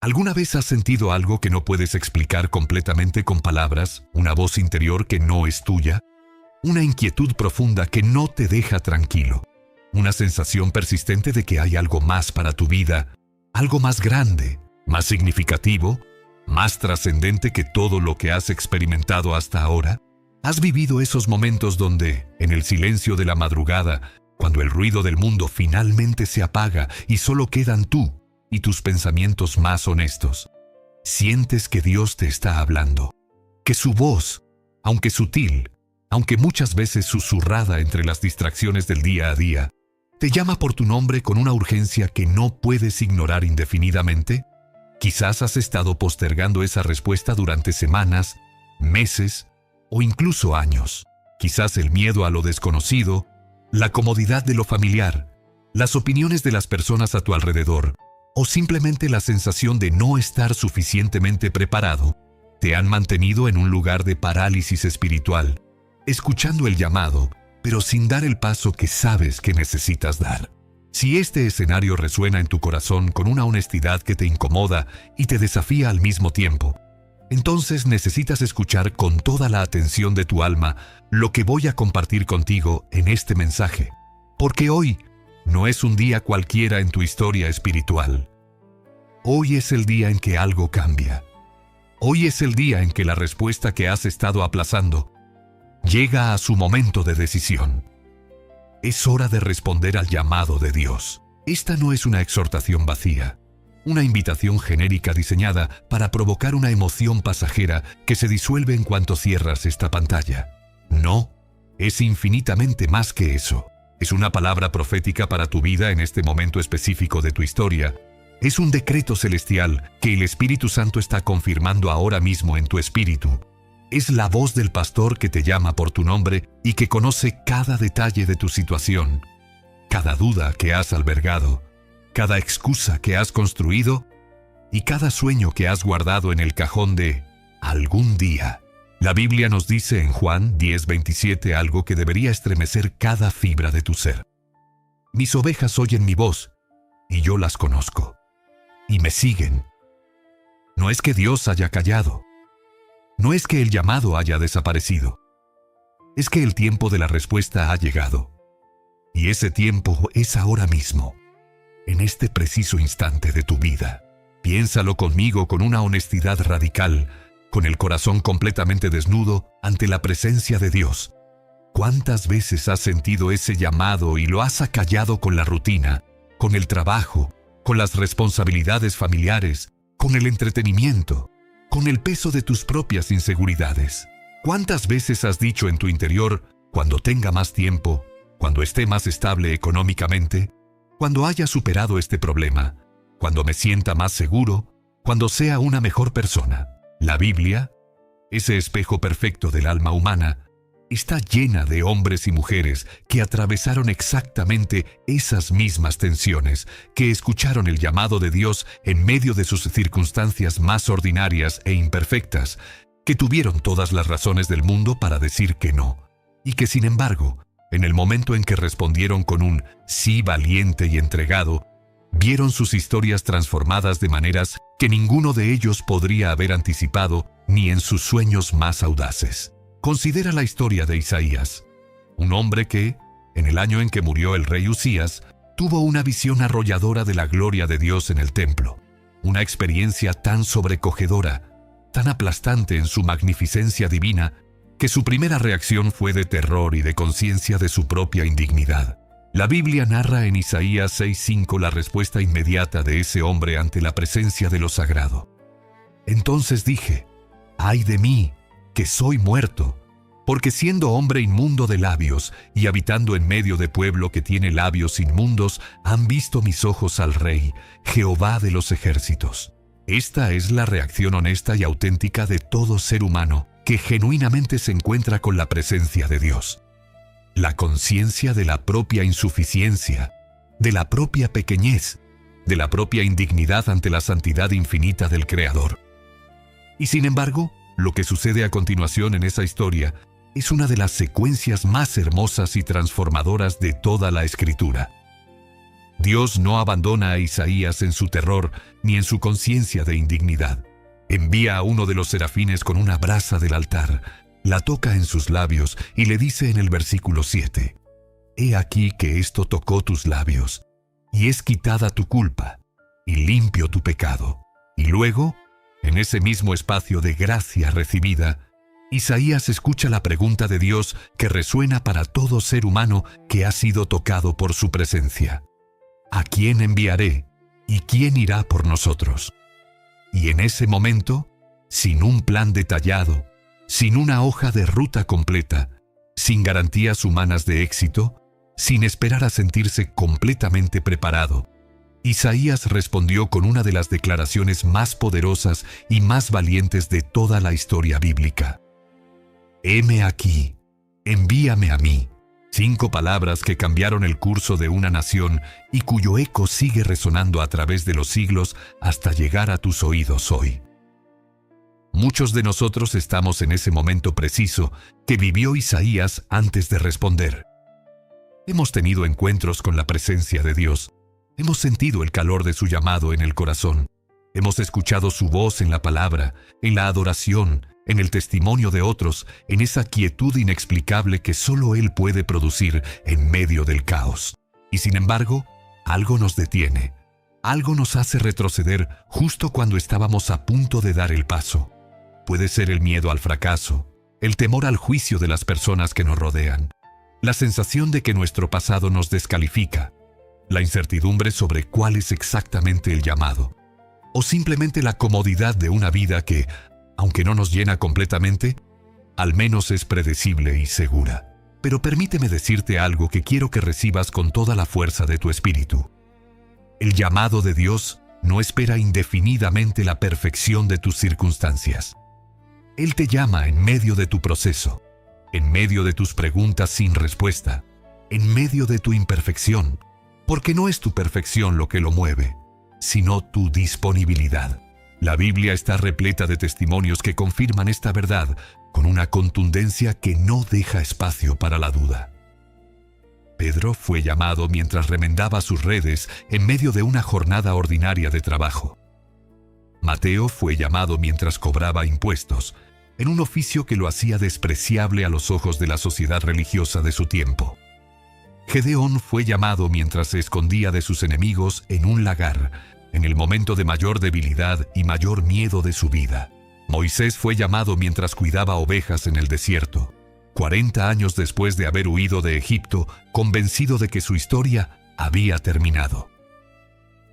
¿Alguna vez has sentido algo que no puedes explicar completamente con palabras? ¿Una voz interior que no es tuya? ¿Una inquietud profunda que no te deja tranquilo? ¿Una sensación persistente de que hay algo más para tu vida? ¿Algo más grande, más significativo, más trascendente que todo lo que has experimentado hasta ahora? ¿Has vivido esos momentos donde, en el silencio de la madrugada, cuando el ruido del mundo finalmente se apaga y solo quedan tú y tus pensamientos más honestos, sientes que Dios te está hablando? Que su voz, aunque sutil, aunque muchas veces susurrada entre las distracciones del día a día, te llama por tu nombre con una urgencia que no puedes ignorar indefinidamente. Quizás has estado postergando esa respuesta durante semanas, meses o incluso años. Quizás el miedo a lo desconocido, la comodidad de lo familiar, las opiniones de las personas a tu alrededor, o simplemente la sensación de no estar suficientemente preparado, te han mantenido en un lugar de parálisis espiritual, escuchando el llamado, pero sin dar el paso que sabes que necesitas dar. Si este escenario resuena en tu corazón con una honestidad que te incomoda y te desafía al mismo tiempo, entonces necesitas escuchar con toda la atención de tu alma lo que voy a compartir contigo en este mensaje, porque hoy no es un día cualquiera en tu historia espiritual. Hoy es el día en que algo cambia. Hoy es el día en que la respuesta que has estado aplazando llega a su momento de decisión. Es hora de responder al llamado de Dios. Esta no es una exhortación vacía, una invitación genérica diseñada para provocar una emoción pasajera que se disuelve en cuanto cierras esta pantalla. No, es infinitamente más que eso. Es una palabra profética para tu vida en este momento específico de tu historia. Es un decreto celestial que el Espíritu Santo está confirmando ahora mismo en tu espíritu. Es la voz del pastor que te llama por tu nombre y que conoce cada detalle de tu situación, cada duda que has albergado, cada excusa que has construido y cada sueño que has guardado en el cajón de algún día. La Biblia nos dice en Juan 10:27 algo que debería estremecer cada fibra de tu ser. Mis ovejas oyen mi voz y yo las conozco y me siguen. No es que Dios haya callado. No es que el llamado haya desaparecido. Es que el tiempo de la respuesta ha llegado. Y ese tiempo es ahora mismo, en este preciso instante de tu vida. Piénsalo conmigo con una honestidad radical, con el corazón completamente desnudo ante la presencia de Dios. ¿Cuántas veces has sentido ese llamado y lo has acallado con la rutina, con el trabajo, con las responsabilidades familiares, con el entretenimiento, con el peso de tus propias inseguridades? ¿Cuántas veces has dicho en tu interior, cuando tenga más tiempo, cuando esté más estable económicamente, cuando haya superado este problema, cuando me sienta más seguro, cuando sea una mejor persona? La Biblia, ese espejo perfecto del alma humana, está llena de hombres y mujeres que atravesaron exactamente esas mismas tensiones, que escucharon el llamado de Dios en medio de sus circunstancias más ordinarias e imperfectas, que tuvieron todas las razones del mundo para decir que no, y que sin embargo, en el momento en que respondieron con un sí valiente y entregado, vieron sus historias transformadas de maneras que ninguno de ellos podría haber anticipado ni en sus sueños más audaces. Considera la historia de Isaías, un hombre que, en el año en que murió el rey Usías, tuvo una visión arrolladora de la gloria de Dios en el templo, una experiencia tan sobrecogedora, tan aplastante en su magnificencia divina, que su primera reacción fue de terror y de conciencia de su propia indignidad. La Biblia narra en Isaías 6:5 la respuesta inmediata de ese hombre ante la presencia de lo sagrado. Entonces dije, ¡ay de mí, que soy muerto! Porque siendo hombre inmundo de labios y habitando en medio de pueblo que tiene labios inmundos, han visto mis ojos al Rey, Jehová de los ejércitos. Esta es la reacción honesta y auténtica de todo ser humano que genuinamente se encuentra con la presencia de Dios. La conciencia de la propia insuficiencia, de la propia pequeñez, de la propia indignidad ante la santidad infinita del Creador. Y sin embargo, lo que sucede a continuación en esa historia es una de las secuencias más hermosas y transformadoras de toda la Escritura. Dios no abandona a Isaías en su terror ni en su conciencia de indignidad. Envía a uno de los serafines con una brasa del altar, la toca en sus labios y le dice en el versículo 7, «He aquí que esto tocó tus labios, y es quitada tu culpa, y limpio tu pecado». Y luego, en ese mismo espacio de gracia recibida, Isaías escucha la pregunta de Dios que resuena para todo ser humano que ha sido tocado por su presencia. ¿A quién enviaré? ¿Y quién irá por nosotros? Y en ese momento, sin un plan detallado, sin una hoja de ruta completa, sin garantías humanas de éxito, sin esperar a sentirse completamente preparado, Isaías respondió con una de las declaraciones más poderosas y más valientes de toda la historia bíblica. «Heme aquí, envíame a mí». 5 palabras que cambiaron el curso de una nación y cuyo eco sigue resonando a través de los siglos hasta llegar a tus oídos hoy. Muchos de nosotros estamos en ese momento preciso que vivió Isaías antes de responder. Hemos tenido encuentros con la presencia de Dios. Hemos sentido el calor de su llamado en el corazón. Hemos escuchado su voz en la palabra, en la adoración, en el testimonio de otros, en esa quietud inexplicable que solo Él puede producir en medio del caos. Y sin embargo, algo nos detiene. Algo nos hace retroceder justo cuando estábamos a punto de dar el paso. Puede ser el miedo al fracaso, el temor al juicio de las personas que nos rodean, la sensación de que nuestro pasado nos descalifica, la incertidumbre sobre cuál es exactamente el llamado, o simplemente la comodidad de una vida que, aunque no nos llena completamente, al menos es predecible y segura. Pero permíteme decirte algo que quiero que recibas con toda la fuerza de tu espíritu. El llamado de Dios no espera indefinidamente la perfección de tus circunstancias. Él te llama en medio de tu proceso, en medio de tus preguntas sin respuesta, en medio de tu imperfección, porque no es tu perfección lo que lo mueve, sino tu disponibilidad. La Biblia está repleta de testimonios que confirman esta verdad con una contundencia que no deja espacio para la duda. Pedro fue llamado mientras remendaba sus redes en medio de una jornada ordinaria de trabajo. Mateo fue llamado mientras cobraba impuestos, en un oficio que lo hacía despreciable a los ojos de la sociedad religiosa de su tiempo. Gedeón fue llamado mientras se escondía de sus enemigos en un lagar, en el momento de mayor debilidad y mayor miedo de su vida. Moisés fue llamado mientras cuidaba ovejas en el desierto, 40 años después de haber huido de Egipto, convencido de que su historia había terminado.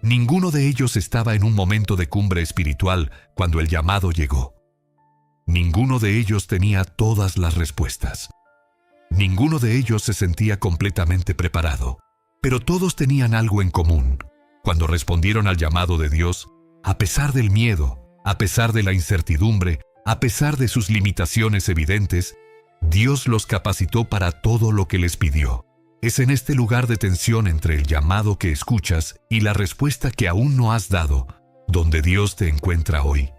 Ninguno de ellos estaba en un momento de cumbre espiritual cuando el llamado llegó. Ninguno de ellos tenía todas las respuestas. Ninguno de ellos se sentía completamente preparado, pero todos tenían algo en común. Cuando respondieron al llamado de Dios, a pesar del miedo, a pesar de la incertidumbre, a pesar de sus limitaciones evidentes, Dios los capacitó para todo lo que les pidió. Es en este lugar de tensión entre el llamado que escuchas y la respuesta que aún no has dado, donde Dios te encuentra hoy.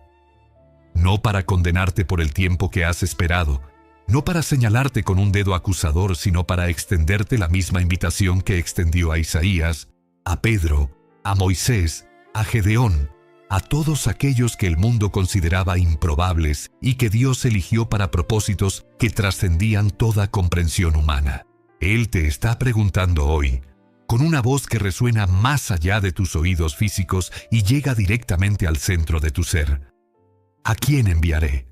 No para condenarte por el tiempo que has esperado, no para señalarte con un dedo acusador, sino para extenderte la misma invitación que extendió a Isaías, a Pedro, a Moisés, a Gedeón, a todos aquellos que el mundo consideraba improbables y que Dios eligió para propósitos que trascendían toda comprensión humana. Él te está preguntando hoy, con una voz que resuena más allá de tus oídos físicos y llega directamente al centro de tu ser. ¿A quién enviaré?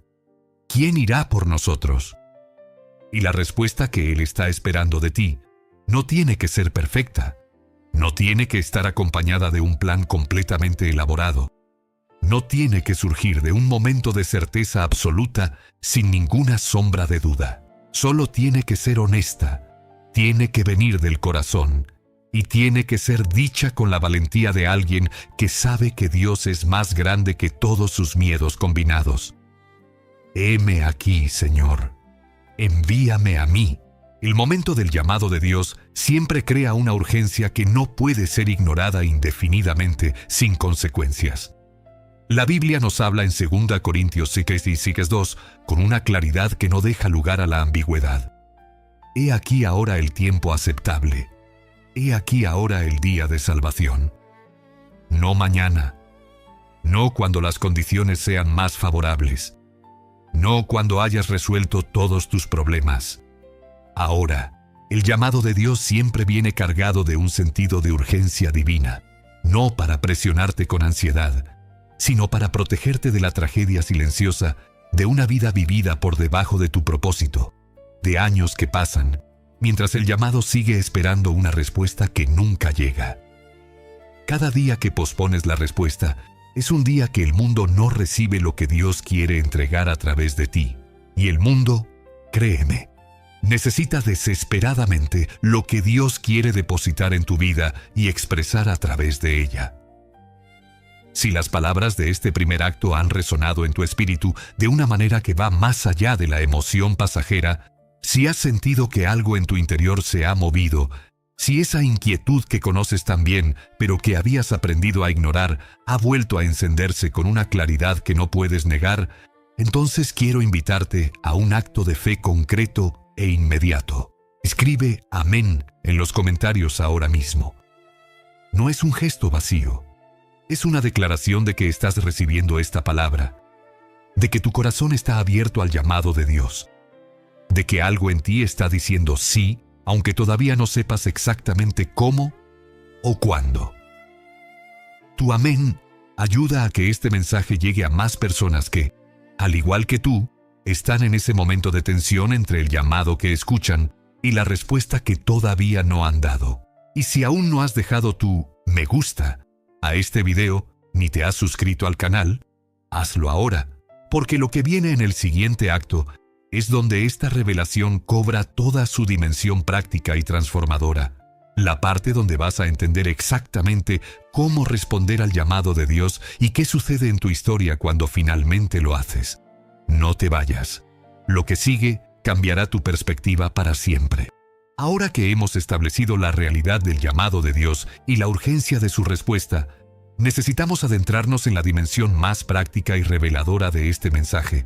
¿Quién irá por nosotros? Y la respuesta que Él está esperando de ti no tiene que ser perfecta. No tiene que estar acompañada de un plan completamente elaborado. No tiene que surgir de un momento de certeza absoluta sin ninguna sombra de duda. Solo tiene que ser honesta, tiene que venir del corazón y tiene que ser dicha con la valentía de alguien que sabe que Dios es más grande que todos sus miedos combinados. Heme aquí, Señor. Envíame a mí. El momento del llamado de Dios siempre crea una urgencia que no puede ser ignorada indefinidamente sin consecuencias. La Biblia nos habla en 2 Corintios 6:2 con una claridad que no deja lugar a la ambigüedad. He aquí ahora el tiempo aceptable. He aquí ahora el día de salvación. No mañana, no cuando las condiciones sean más favorables, no cuando hayas resuelto todos tus problemas. Ahora, el llamado de Dios siempre viene cargado de un sentido de urgencia divina, no para presionarte con ansiedad, sino para protegerte de la tragedia silenciosa de una vida vivida por debajo de tu propósito, de años que pasan, mientras el llamado sigue esperando una respuesta que nunca llega. Cada día que pospones la respuesta es un día que el mundo no recibe lo que Dios quiere entregar a través de ti. Y el mundo, créeme, necesita desesperadamente lo que Dios quiere depositar en tu vida y expresar a través de ella. Si las palabras de este primer acto han resonado en tu espíritu de una manera que va más allá de la emoción pasajera, si has sentido que algo en tu interior se ha movido, si esa inquietud que conoces tan bien, pero que habías aprendido a ignorar, ha vuelto a encenderse con una claridad que no puedes negar, entonces quiero invitarte a un acto de fe concreto e inmediato. Escribe amén en los comentarios ahora mismo. No es un gesto vacío. Es una declaración de que estás recibiendo esta palabra, de que tu corazón está abierto al llamado de Dios, de que algo en ti está diciendo sí, aunque todavía no sepas exactamente cómo o cuándo. Tu amén ayuda a que este mensaje llegue a más personas que, al igual que tú, están en ese momento de tensión entre el llamado que escuchan y la respuesta que todavía no han dado. Y si aún no has dejado tu me gusta a este video, ni te has suscrito al canal, hazlo ahora, porque lo que viene en el siguiente acto es donde esta revelación cobra toda su dimensión práctica y transformadora. La parte donde vas a entender exactamente cómo responder al llamado de Dios y qué sucede en tu historia cuando finalmente lo haces. No te vayas. Lo que sigue cambiará tu perspectiva para siempre. Ahora que hemos establecido la realidad del llamado de Dios y la urgencia de su respuesta, necesitamos adentrarnos en la dimensión más práctica y reveladora de este mensaje,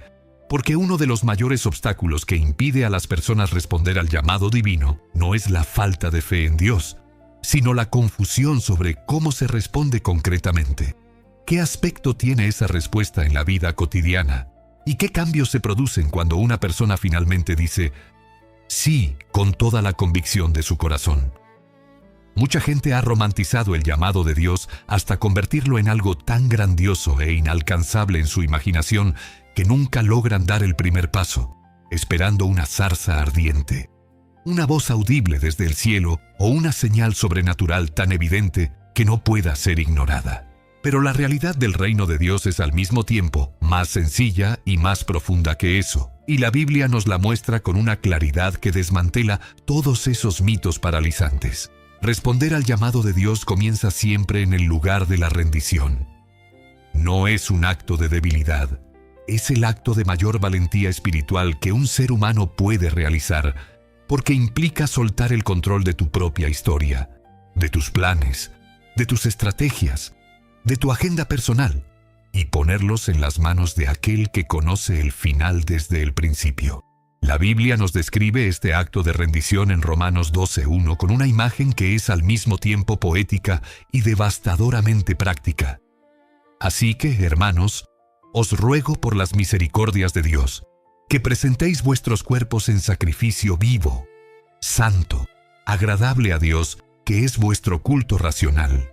porque uno de los mayores obstáculos que impide a las personas responder al llamado divino no es la falta de fe en Dios, sino la confusión sobre cómo se responde concretamente. ¿Qué aspecto tiene esa respuesta en la vida cotidiana? ¿Y qué cambios se producen cuando una persona finalmente dice sí con toda la convicción de su corazón? Mucha gente ha romantizado el llamado de Dios hasta convertirlo en algo tan grandioso e inalcanzable en su imaginación que nunca logran dar el primer paso, esperando una zarza ardiente, una voz audible desde el cielo o una señal sobrenatural tan evidente que no pueda ser ignorada. Pero la realidad del reino de Dios es al mismo tiempo más sencilla y más profunda que eso, y la Biblia nos la muestra con una claridad que desmantela todos esos mitos paralizantes. Responder al llamado de Dios comienza siempre en el lugar de la rendición. No es un acto de debilidad, es el acto de mayor valentía espiritual que un ser humano puede realizar, porque implica soltar el control de tu propia historia, de tus planes, de tus estrategias, de tu agenda personal, y ponerlos en las manos de aquel que conoce el final desde el principio. La Biblia nos describe este acto de rendición en Romanos 12:1 con una imagen que es al mismo tiempo poética y devastadoramente práctica. Así que, hermanos, os ruego por las misericordias de Dios, que presentéis vuestros cuerpos en sacrificio vivo, santo, agradable a Dios, que es vuestro culto racional.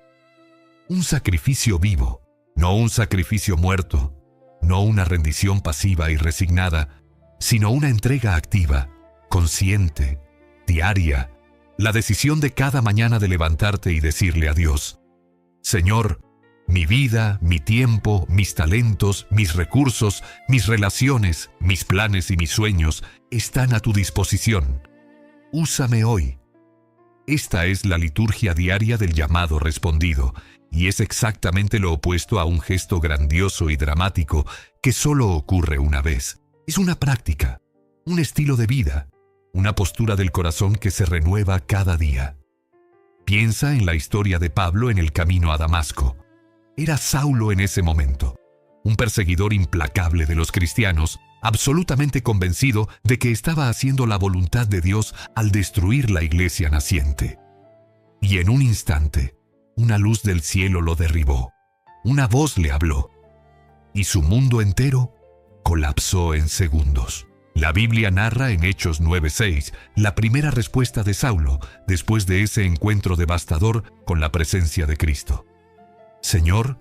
Un sacrificio vivo, no un sacrificio muerto, no una rendición pasiva y resignada, sino una entrega activa, consciente, diaria, la decisión de cada mañana de levantarte y decirle a Dios: Señor, mi vida, mi tiempo, mis talentos, mis recursos, mis relaciones, mis planes y mis sueños están a tu disposición. Úsame hoy. Esta es la liturgia diaria del llamado respondido, y es exactamente lo opuesto a un gesto grandioso y dramático que solo ocurre una vez. Es una práctica, un estilo de vida, una postura del corazón que se renueva cada día. Piensa en la historia de Pablo en el camino a Damasco. Era Saulo en ese momento, un perseguidor implacable de los cristianos, absolutamente convencido de que estaba haciendo la voluntad de Dios al destruir la iglesia naciente. y en un instante, una luz del cielo lo derribó. Una voz le habló, y su mundo entero colapsó en segundos. La Biblia narra en Hechos 9:6 la primera respuesta de Saulo después de ese encuentro devastador con la presencia de Cristo. Señor,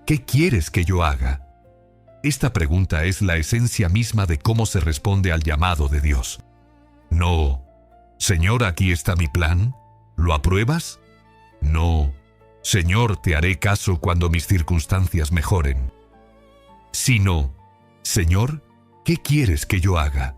¿qué quieres que yo haga? Esta pregunta es la esencia misma de cómo se responde al llamado de Dios. No, Señor, aquí está mi plan. ¿Lo apruebas? No, Señor, te haré caso cuando mis circunstancias mejoren. Sino, Señor, ¿qué quieres que yo haga?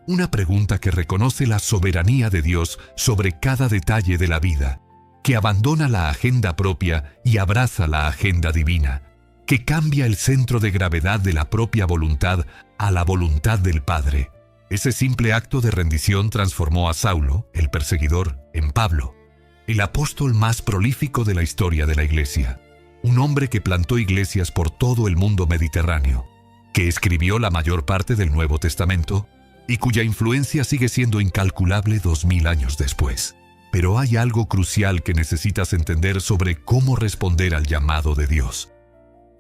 Una pregunta que reconoce la soberanía de Dios sobre cada detalle de la vida, que abandona la agenda propia y abraza la agenda divina, que cambia el centro de gravedad de la propia voluntad a la voluntad del Padre. Ese simple acto de rendición transformó a Saulo, el perseguidor, en Pablo, el apóstol más prolífico de la historia de la Iglesia, un hombre que plantó iglesias por todo el mundo mediterráneo, que escribió la mayor parte del Nuevo Testamento y cuya influencia sigue siendo incalculable 2000 años después. Pero hay algo crucial que necesitas entender sobre cómo responder al llamado de Dios.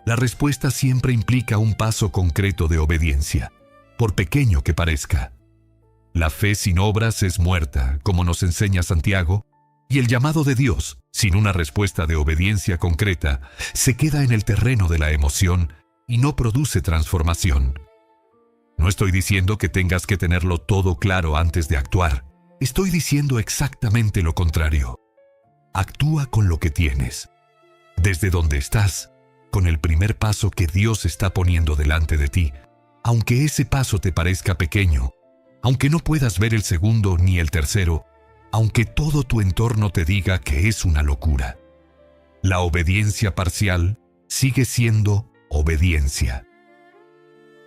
La respuesta siempre implica un paso concreto de obediencia, por pequeño que parezca. La fe sin obras es muerta, como nos enseña Santiago, y el llamado de Dios, sin una respuesta de obediencia concreta, se queda en el terreno de la emoción y no produce transformación. No estoy diciendo que tengas que tenerlo todo claro antes de actuar. Estoy diciendo exactamente lo contrario. Actúa con lo que tienes. Desde donde estás, con el primer paso que Dios está poniendo delante de ti, aunque ese paso te parezca pequeño, aunque no puedas ver el segundo ni el tercero, aunque todo tu entorno te diga que es una locura. La obediencia parcial sigue siendo obediencia.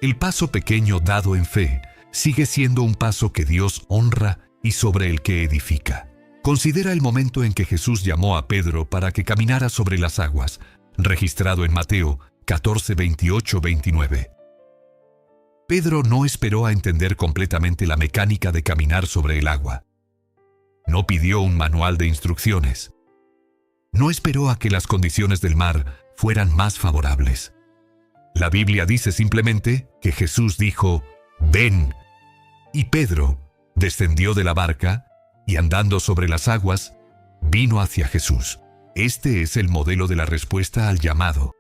El paso pequeño dado en fe sigue siendo un paso que Dios honra y sobre el que edifica. Considera el momento en que Jesús llamó a Pedro para que caminara sobre las aguas, registrado en Mateo 14, 28, 29. Pedro no esperó a entender completamente la mecánica de caminar sobre el agua. No pidió un manual de instrucciones. No esperó a que las condiciones del mar fueran más favorables. La Biblia dice simplemente que Jesús dijo, «Ven», y Pedro descendió de la barca y andando sobre las aguas, vino hacia Jesús. Este es el modelo de la respuesta al llamado.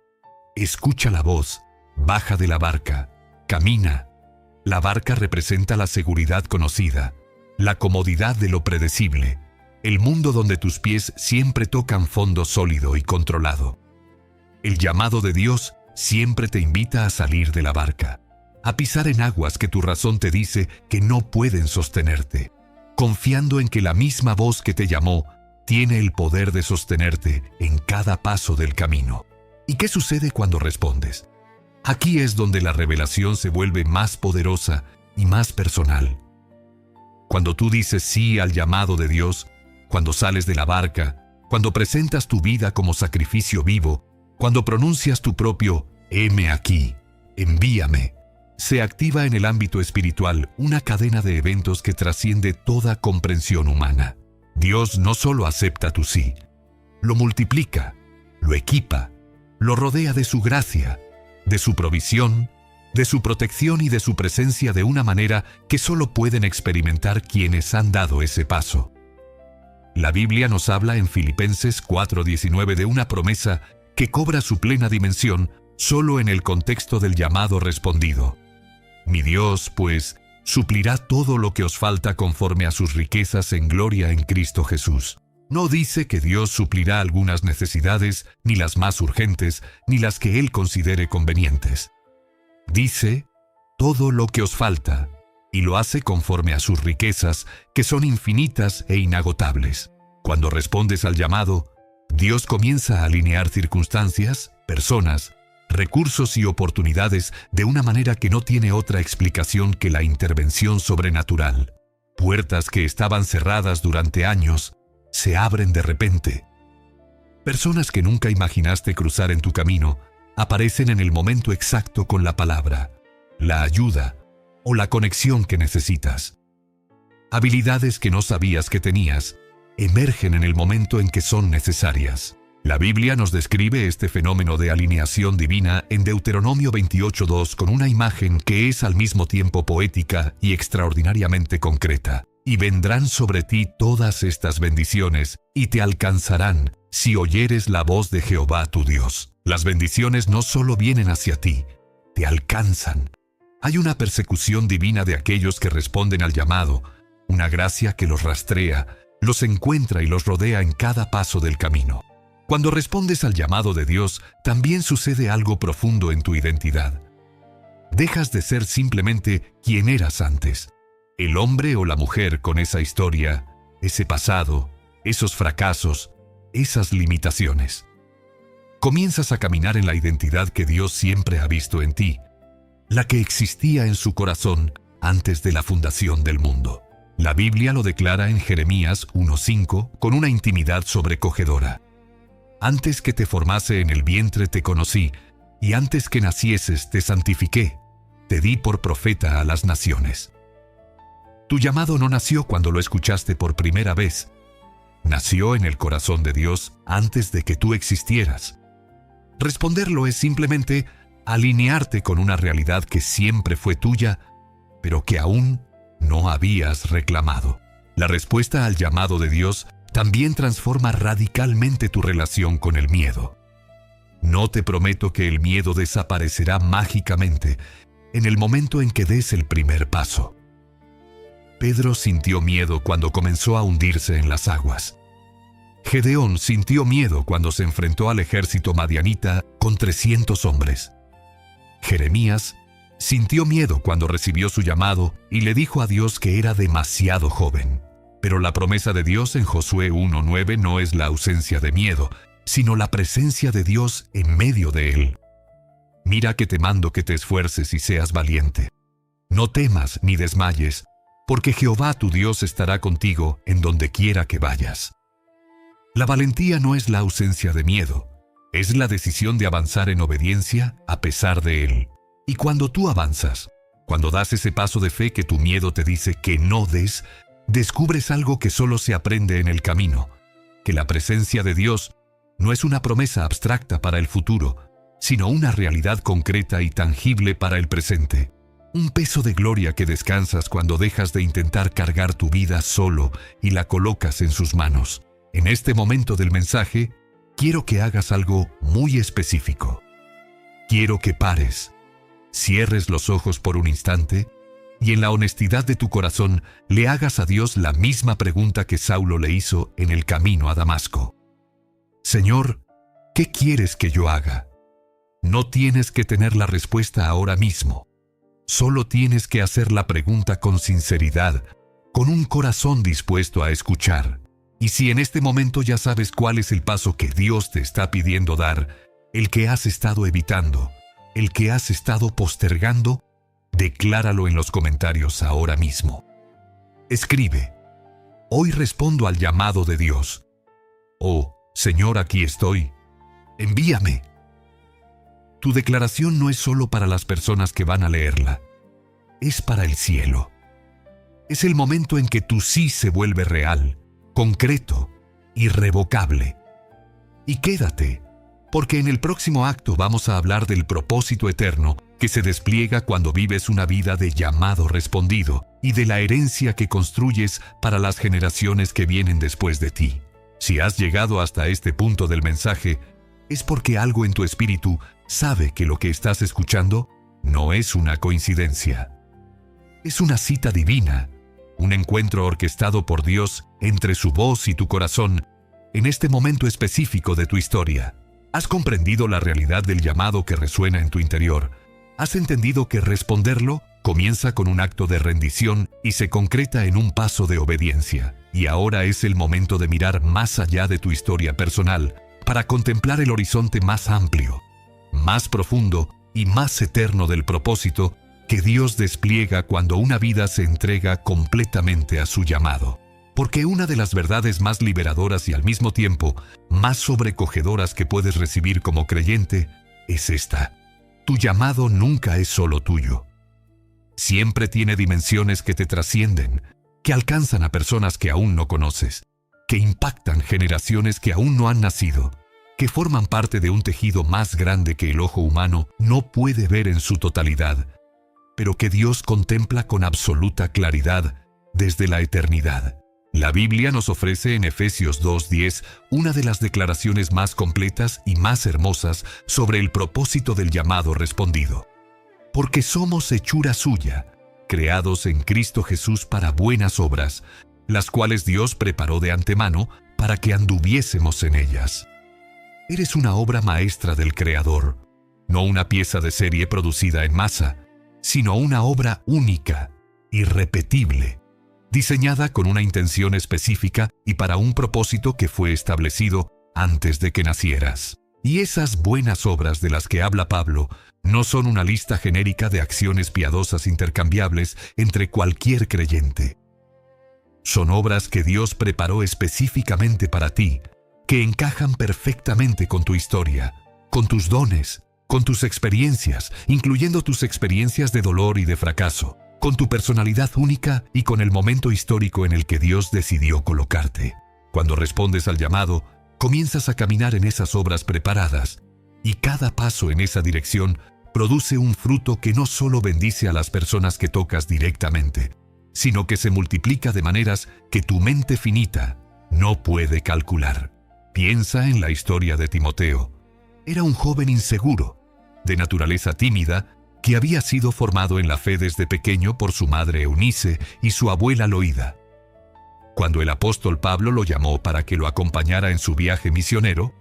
Escucha la voz, baja de la barca, camina. La barca representa la seguridad conocida, la comodidad de lo predecible, el mundo donde tus pies siempre tocan fondo sólido y controlado. El llamado de Dios siempre te invita a salir de la barca, a pisar en aguas que tu razón te dice que no pueden sostenerte, confiando en que la misma voz que te llamó tiene el poder de sostenerte en cada paso del camino. ¿Y qué sucede cuando respondes? Aquí es donde la revelación se vuelve más poderosa y más personal. Cuando tú dices sí al llamado de Dios, cuando sales de la barca, cuando presentas tu vida como sacrificio vivo, cuando pronuncias tu propio «heme aquí, envíame», se activa en el ámbito espiritual una cadena de eventos que trasciende toda comprensión humana. Dios no solo acepta tu sí, lo multiplica, lo equipa, lo rodea de su gracia, de su provisión, de su protección y de su presencia de una manera que solo pueden experimentar quienes han dado ese paso. La Biblia nos habla en Filipenses 4:19 de una promesa que cobra su plena dimensión solo en el contexto del llamado respondido. Mi Dios, pues, suplirá todo lo que os falta conforme a sus riquezas en gloria en Cristo Jesús. No dice que Dios suplirá algunas necesidades, ni las más urgentes, ni las que Él considere convenientes. Dice, todo lo que os falta, y lo hace conforme a sus riquezas, que son infinitas e inagotables. Cuando respondes al llamado, Dios comienza a alinear circunstancias, personas, recursos y oportunidades de una manera que no tiene otra explicación que la intervención sobrenatural. Puertas que estaban cerradas durante años se abren de repente. Personas que nunca imaginaste cruzar en tu camino aparecen en el momento exacto con la palabra, la ayuda o la conexión que necesitas. Habilidades que no sabías que tenías emergen en el momento en que son necesarias. La Biblia nos describe este fenómeno de alineación divina en Deuteronomio 28:2 con una imagen que es al mismo tiempo poética y extraordinariamente concreta. Y vendrán sobre ti todas estas bendiciones, y te alcanzarán, si oyeres la voz de Jehová tu Dios. Las bendiciones no solo vienen hacia ti, te alcanzan. Hay una persecución divina de aquellos que responden al llamado, una gracia que los rastrea, los encuentra y los rodea en cada paso del camino. Cuando respondes al llamado de Dios, también sucede algo profundo en tu identidad. Dejas de ser simplemente quien eras antes. El hombre o la mujer con esa historia, ese pasado, esos fracasos, esas limitaciones. Comienzas a caminar en la identidad que Dios siempre ha visto en ti, la que existía en su corazón antes de la fundación del mundo. La Biblia lo declara en Jeremías 1:5 con una intimidad sobrecogedora. Antes que te formase en el vientre te conocí, y antes que nacieses te santifiqué, te di por profeta a las naciones. Tu llamado no nació cuando lo escuchaste por primera vez. Nació en el corazón de Dios antes de que tú existieras. Responderlo es simplemente alinearte con una realidad que siempre fue tuya, pero que aún no habías reclamado. La respuesta al llamado de Dios también transforma radicalmente tu relación con el miedo. No te prometo que el miedo desaparecerá mágicamente en el momento en que des el primer paso. Pedro sintió miedo cuando comenzó a hundirse en las aguas. Gedeón sintió miedo cuando se enfrentó al ejército madianita con 300 hombres. Jeremías sintió miedo cuando recibió su llamado y le dijo a Dios que era demasiado joven. Pero la promesa de Dios en Josué 1:9 no es la ausencia de miedo, sino la presencia de Dios en medio de él. Mira que te mando que te esfuerces y seas valiente. No temas ni desmayes, porque Jehová tu Dios estará contigo en donde quiera que vayas. La valentía no es la ausencia de miedo, es la decisión de avanzar en obediencia a pesar de él. Y cuando tú avanzas, cuando das ese paso de fe que tu miedo te dice que no des, descubres algo que solo se aprende en el camino, que la presencia de Dios no es una promesa abstracta para el futuro, sino una realidad concreta y tangible para el presente. Un peso de gloria que descansas cuando dejas de intentar cargar tu vida solo y la colocas en sus manos. En este momento del mensaje, quiero que hagas algo muy específico. Quiero que pares, cierres los ojos por un instante y en la honestidad de tu corazón le hagas a Dios la misma pregunta que Saulo le hizo en el camino a Damasco. Señor, ¿qué quieres que yo haga? No tienes que tener la respuesta ahora mismo. Solo tienes que hacer la pregunta con sinceridad, con un corazón dispuesto a escuchar. Y si en este momento ya sabes cuál es el paso que Dios te está pidiendo dar, el que has estado evitando, el que has estado postergando, decláralo en los comentarios ahora mismo. Escribe: hoy respondo al llamado de Dios. Oh, Señor, aquí estoy. Envíame. Tu declaración no es solo para las personas que van a leerla, es para el cielo. Es el momento en que tu sí se vuelve real, concreto, irrevocable. Y quédate, porque en el próximo acto vamos a hablar del propósito eterno que se despliega cuando vives una vida de llamado respondido y de la herencia que construyes para las generaciones que vienen después de ti. Si has llegado hasta este punto del mensaje, es porque algo en tu espíritu sabe que lo que estás escuchando no es una coincidencia. Es una cita divina, un encuentro orquestado por Dios entre su voz y tu corazón en este momento específico de tu historia. Has comprendido la realidad del llamado que resuena en tu interior. Has entendido que responderlo comienza con un acto de rendición y se concreta en un paso de obediencia. Y ahora es el momento de mirar más allá de tu historia personal para contemplar el horizonte más amplio, más profundo y más eterno del propósito que Dios despliega cuando una vida se entrega completamente a su llamado. Porque una de las verdades más liberadoras y al mismo tiempo más sobrecogedoras que puedes recibir como creyente es esta: tu llamado nunca es solo tuyo. Siempre tiene dimensiones que te trascienden, que alcanzan a personas que aún no conoces. que impactan generaciones que aún no han nacido, que forman parte de un tejido más grande que el ojo humano no puede ver en su totalidad, pero que Dios contempla con absoluta claridad desde la eternidad. La Biblia nos ofrece en Efesios 2:10 una de las declaraciones más completas y más hermosas sobre el propósito del llamado respondido. Porque somos hechura suya, creados en Cristo Jesús para buenas obras, las cuales Dios preparó de antemano para que anduviésemos en ellas. Eres una obra maestra del Creador, no una pieza de serie producida en masa, sino una obra única, irrepetible, diseñada con una intención específica y para un propósito que fue establecido antes de que nacieras. Y esas buenas obras de las que habla Pablo no son una lista genérica de acciones piadosas intercambiables entre cualquier creyente. Son obras que Dios preparó específicamente para ti, que encajan perfectamente con tu historia, con tus dones, con tus experiencias, incluyendo tus experiencias de dolor y de fracaso, con tu personalidad única y con el momento histórico en el que Dios decidió colocarte. Cuando respondes al llamado, comienzas a caminar en esas obras preparadas, y cada paso en esa dirección produce un fruto que no solo bendice a las personas que tocas directamente, sino que se multiplica de maneras que tu mente finita no puede calcular. Piensa en la historia de Timoteo. Era un joven inseguro, de naturaleza tímida, que había sido formado en la fe desde pequeño por su madre Eunice y su abuela Loída. Cuando el apóstol Pablo lo llamó para que lo acompañara en su viaje misionero,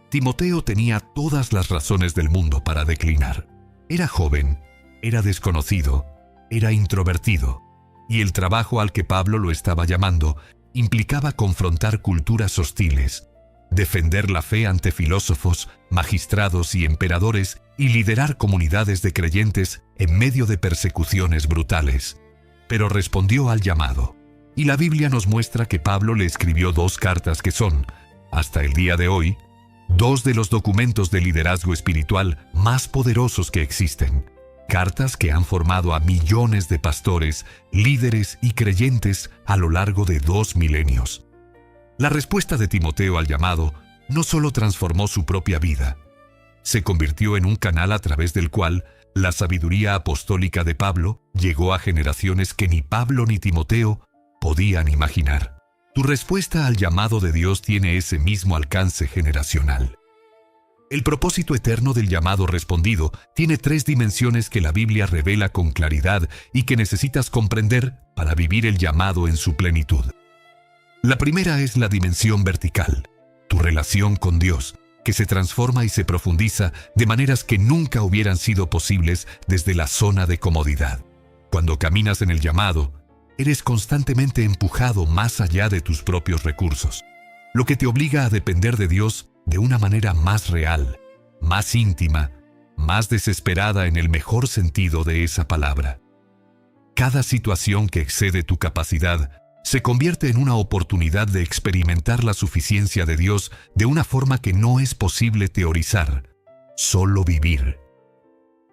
Timoteo tenía todas las razones del mundo para declinar. Era joven, era desconocido, era introvertido, y el trabajo al que Pablo lo estaba llamando implicaba confrontar culturas hostiles, defender la fe ante filósofos, magistrados y emperadores y liderar comunidades de creyentes en medio de persecuciones brutales. Pero respondió al llamado. Y la Biblia nos muestra que Pablo le escribió 2 cartas que son, hasta el día de hoy, 2 de los documentos de liderazgo espiritual más poderosos que existen. Cartas que han formado a millones de pastores, líderes y creyentes a lo largo de 2 milenios. La respuesta de Timoteo al llamado no solo transformó su propia vida, se convirtió en un canal a través del cual la sabiduría apostólica de Pablo llegó a generaciones que ni Pablo ni Timoteo podían imaginar. Tu respuesta al llamado de Dios tiene ese mismo alcance generacional. El propósito eterno del llamado respondido tiene 3 dimensiones que la Biblia revela con claridad y que necesitas comprender para vivir el llamado en su plenitud. La primera es la dimensión vertical, tu relación con Dios, que se transforma y se profundiza de maneras que nunca hubieran sido posibles desde la zona de comodidad. Cuando caminas en el llamado, eres constantemente empujado más allá de tus propios recursos, lo que te obliga a depender de Dios de una manera más real, más íntima, más desesperada en el mejor sentido de esa palabra. Cada situación que excede tu capacidad se convierte en una oportunidad de experimentar la suficiencia de Dios de una forma que no es posible teorizar, solo vivir.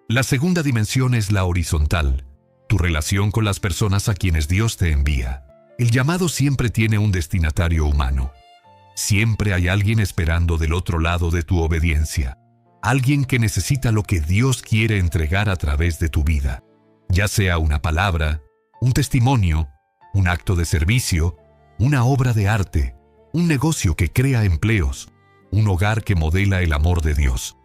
La segunda dimensión es la horizontal, tu relación con las personas a quienes Dios te envía. El llamado siempre tiene un destinatario humano. Siempre hay alguien esperando del otro lado de tu obediencia, alguien que necesita lo que Dios quiere entregar a través de tu vida, ya sea una palabra, un testimonio, un acto de servicio, una obra de arte, un negocio que crea empleos, un hogar que modela el amor de Dios.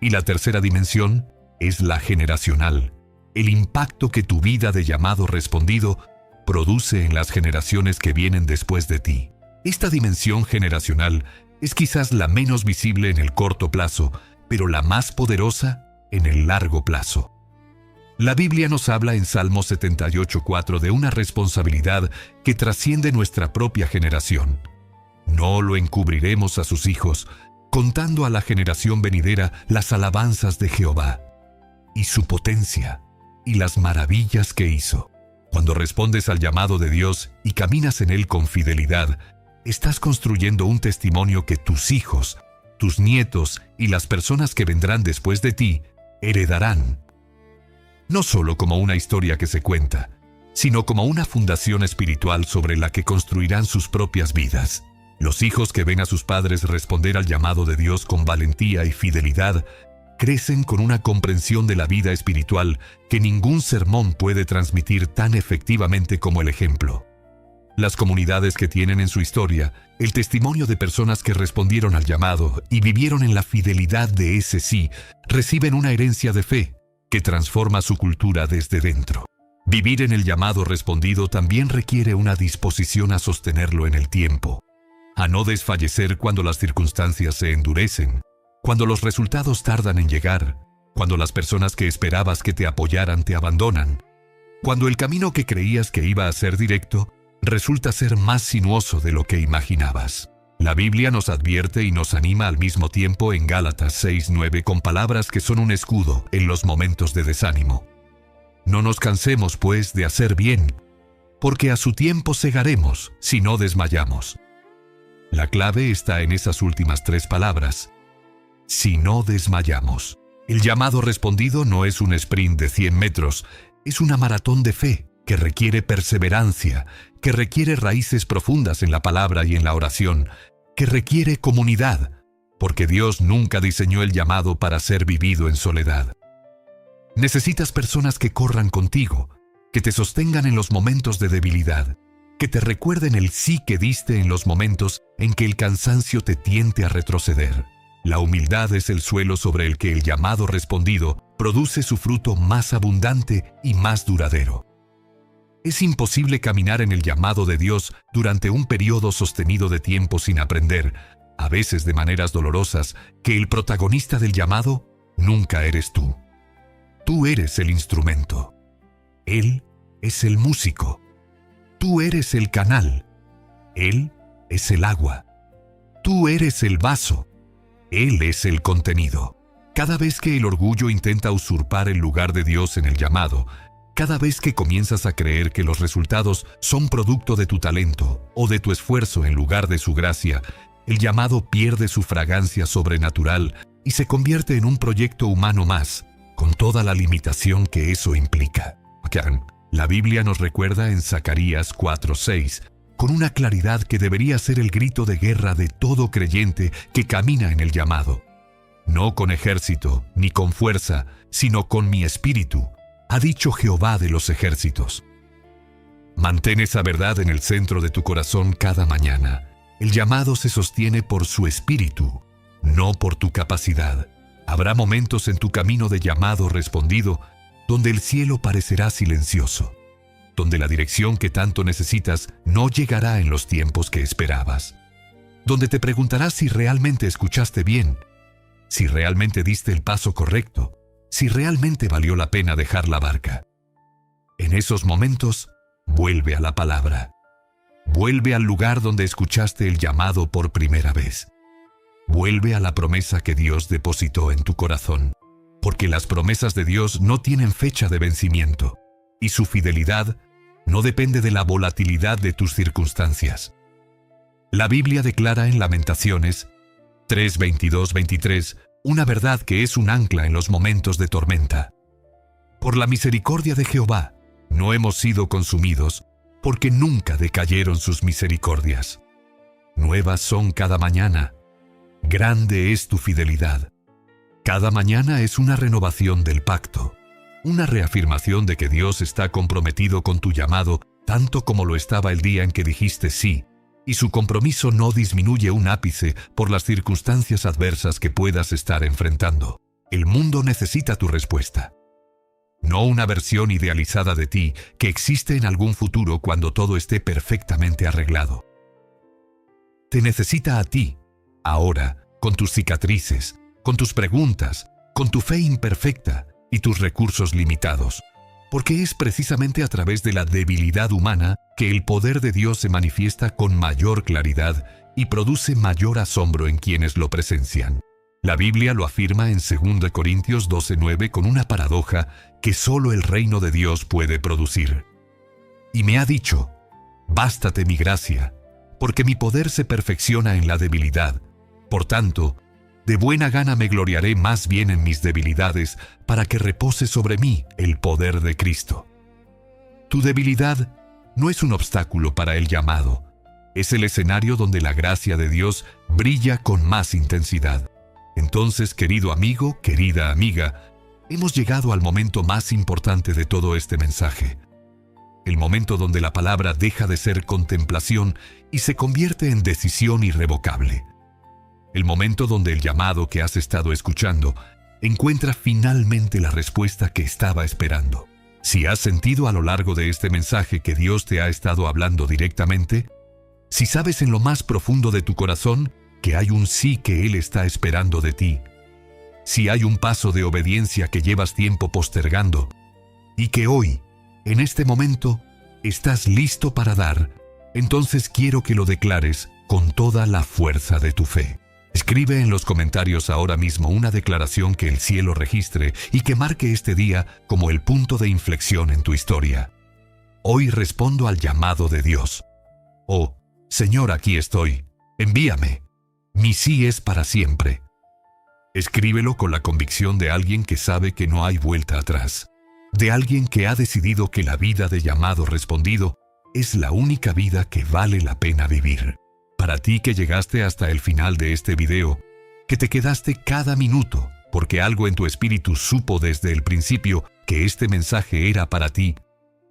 Y la tercera dimensión es la generacional, el impacto que tu vida de llamado respondido produce en las generaciones que vienen después de ti. Esta dimensión generacional es quizás la menos visible en el corto plazo, pero la más poderosa en el largo plazo. La Biblia nos habla en Salmo 78:4 de una responsabilidad que trasciende nuestra propia generación. No lo encubriremos a sus hijos, contando a la generación venidera las alabanzas de Jehová, y su potencia, y las maravillas que hizo. Cuando respondes al llamado de Dios y caminas en él con fidelidad, estás construyendo un testimonio que tus hijos, tus nietos y las personas que vendrán después de ti heredarán. No solo como una historia que se cuenta, sino como una fundación espiritual sobre la que construirán sus propias vidas. Los hijos que ven a sus padres responder al llamado de Dios con valentía y fidelidad, crecen con una comprensión de la vida espiritual que ningún sermón puede transmitir tan efectivamente como el ejemplo. Las comunidades que tienen en su historia el testimonio de personas que respondieron al llamado y vivieron en la fidelidad de ese sí, reciben una herencia de fe que transforma su cultura desde dentro. Vivir en el llamado respondido también requiere una disposición a sostenerlo en el tiempo, a no desfallecer cuando las circunstancias se endurecen, cuando los resultados tardan en llegar, cuando las personas que esperabas que te apoyaran te abandonan, cuando el camino que creías que iba a ser directo resulta ser más sinuoso de lo que imaginabas. La Biblia nos advierte y nos anima al mismo tiempo en Gálatas 6:9 con palabras que son un escudo en los momentos de desánimo. No nos cansemos, pues, de hacer bien, porque a su tiempo segaremos si no desmayamos. La clave está en esas últimas 3 palabras. Si no desmayamos. El llamado respondido no es un sprint de 100 metros, es una maratón de fe que requiere perseverancia, que requiere raíces profundas en la palabra y en la oración, que requiere comunidad, porque Dios nunca diseñó el llamado para ser vivido en soledad. Necesitas personas que corran contigo, que te sostengan en los momentos de debilidad, que te recuerden el sí que diste en los momentos en que el cansancio te tiente a retroceder. La humildad es el suelo sobre el que el llamado respondido produce su fruto más abundante y más duradero. Es imposible caminar en el llamado de Dios durante un periodo sostenido de tiempo sin aprender, a veces de maneras dolorosas, que el protagonista del llamado nunca eres tú. Tú eres el instrumento. Él es el músico. Tú eres el canal. Él es el agua. Tú eres el vaso. Él es el contenido. Cada vez que el orgullo intenta usurpar el lugar de Dios en el llamado, cada vez que comienzas a creer que los resultados son producto de tu talento o de tu esfuerzo en lugar de su gracia, el llamado pierde su fragancia sobrenatural y se convierte en un proyecto humano más, con toda la limitación que eso implica. La Biblia nos recuerda en Zacarías 4:6, con una claridad que debería ser el grito de guerra de todo creyente que camina en el llamado. No con ejército, ni con fuerza, sino con mi espíritu, ha dicho Jehová de los ejércitos. Mantén esa verdad en el centro de tu corazón cada mañana. El llamado se sostiene por su espíritu, no por tu capacidad. Habrá momentos en tu camino de llamado respondido donde el cielo parecerá silencioso, donde la dirección que tanto necesitas no llegará en los tiempos que esperabas, donde te preguntarás si realmente escuchaste bien, si realmente diste el paso correcto, si realmente valió la pena dejar la barca. En esos momentos, vuelve a la palabra. Vuelve al lugar donde escuchaste el llamado por primera vez. Vuelve a la promesa que Dios depositó en tu corazón, porque las promesas de Dios no tienen fecha de vencimiento, y su fidelidad no depende de la volatilidad de tus circunstancias. La Biblia declara en Lamentaciones 3:22-23 una verdad que es un ancla en los momentos de tormenta. Por la misericordia de Jehová no hemos sido consumidos, porque nunca decayeron sus misericordias. Nuevas son cada mañana. Grande es tu fidelidad. Cada mañana es una renovación del pacto, una reafirmación de que Dios está comprometido con tu llamado tanto como lo estaba el día en que dijiste sí, y su compromiso no disminuye un ápice por las circunstancias adversas que puedas estar enfrentando. El mundo necesita tu respuesta. No una versión idealizada de ti que existe en algún futuro cuando todo esté perfectamente arreglado. Te necesita a ti, ahora, con tus cicatrices, con tus preguntas, con tu fe imperfecta y tus recursos limitados, porque es precisamente a través de la debilidad humana que el poder de Dios se manifiesta con mayor claridad y produce mayor asombro en quienes lo presencian. La Biblia lo afirma en 2 Corintios 12:9 con una paradoja que solo el reino de Dios puede producir. Y me ha dicho, bástate mi gracia, porque mi poder se perfecciona en la debilidad. Por tanto, de buena gana me gloriaré más bien en mis debilidades, para que repose sobre mí el poder de Cristo. Tu debilidad no es un obstáculo para el llamado. Es el escenario donde la gracia de Dios brilla con más intensidad. Entonces, querido amigo, querida amiga, hemos llegado al momento más importante de todo este mensaje. El momento donde la palabra deja de ser contemplación y se convierte en decisión irrevocable. El momento donde el llamado que has estado escuchando encuentra finalmente la respuesta que estaba esperando. Si has sentido a lo largo de este mensaje que Dios te ha estado hablando directamente, si sabes en lo más profundo de tu corazón que hay un sí que Él está esperando de ti, si hay un paso de obediencia que llevas tiempo postergando y que hoy, en este momento, estás listo para dar, entonces quiero que lo declares con toda la fuerza de tu fe. Escribe en los comentarios ahora mismo una declaración que el cielo registre y que marque este día como el punto de inflexión en tu historia. Hoy respondo al llamado de Dios. Oh, Señor, aquí estoy. Envíame. Mi sí es para siempre. Escríbelo con la convicción de alguien que sabe que no hay vuelta atrás. De alguien que ha decidido que la vida de llamado respondido es la única vida que vale la pena vivir. Para ti que llegaste hasta el final de este video, que te quedaste cada minuto porque algo en tu espíritu supo desde el principio que este mensaje era para ti,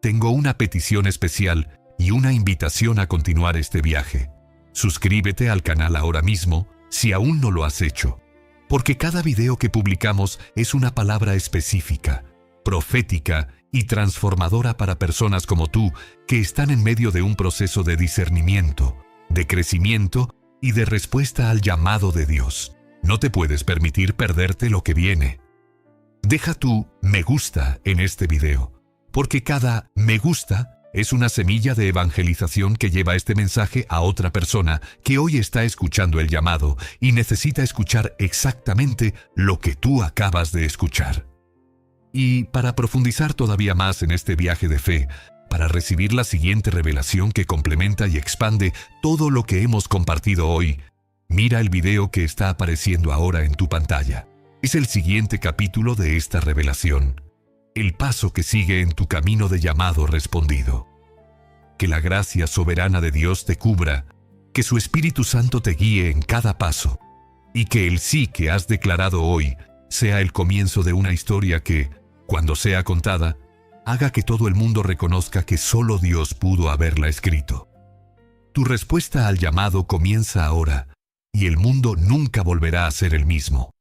tengo una petición especial y una invitación a continuar este viaje. Suscríbete al canal ahora mismo si aún no lo has hecho, porque cada video que publicamos es una palabra específica, profética y transformadora para personas como tú que están en medio de un proceso de discernimiento, de crecimiento y de respuesta al llamado de Dios. No te puedes permitir perderte lo que viene. Deja tu me gusta en este video, porque cada me gusta es una semilla de evangelización que lleva este mensaje a otra persona que hoy está escuchando el llamado y necesita escuchar exactamente lo que tú acabas de escuchar. Y para profundizar todavía más en este viaje de fe, para recibir la siguiente revelación que complementa y expande todo lo que hemos compartido hoy, mira el video que está apareciendo ahora en tu pantalla. Es el siguiente capítulo de esta revelación, el paso que sigue en tu camino de llamado respondido. Que la gracia soberana de Dios te cubra, que su Espíritu Santo te guíe en cada paso, y que el sí que has declarado hoy sea el comienzo de una historia que, cuando sea contada, haga que todo el mundo reconozca que solo Dios pudo haberla escrito. Tu respuesta al llamado comienza ahora, y el mundo nunca volverá a ser el mismo.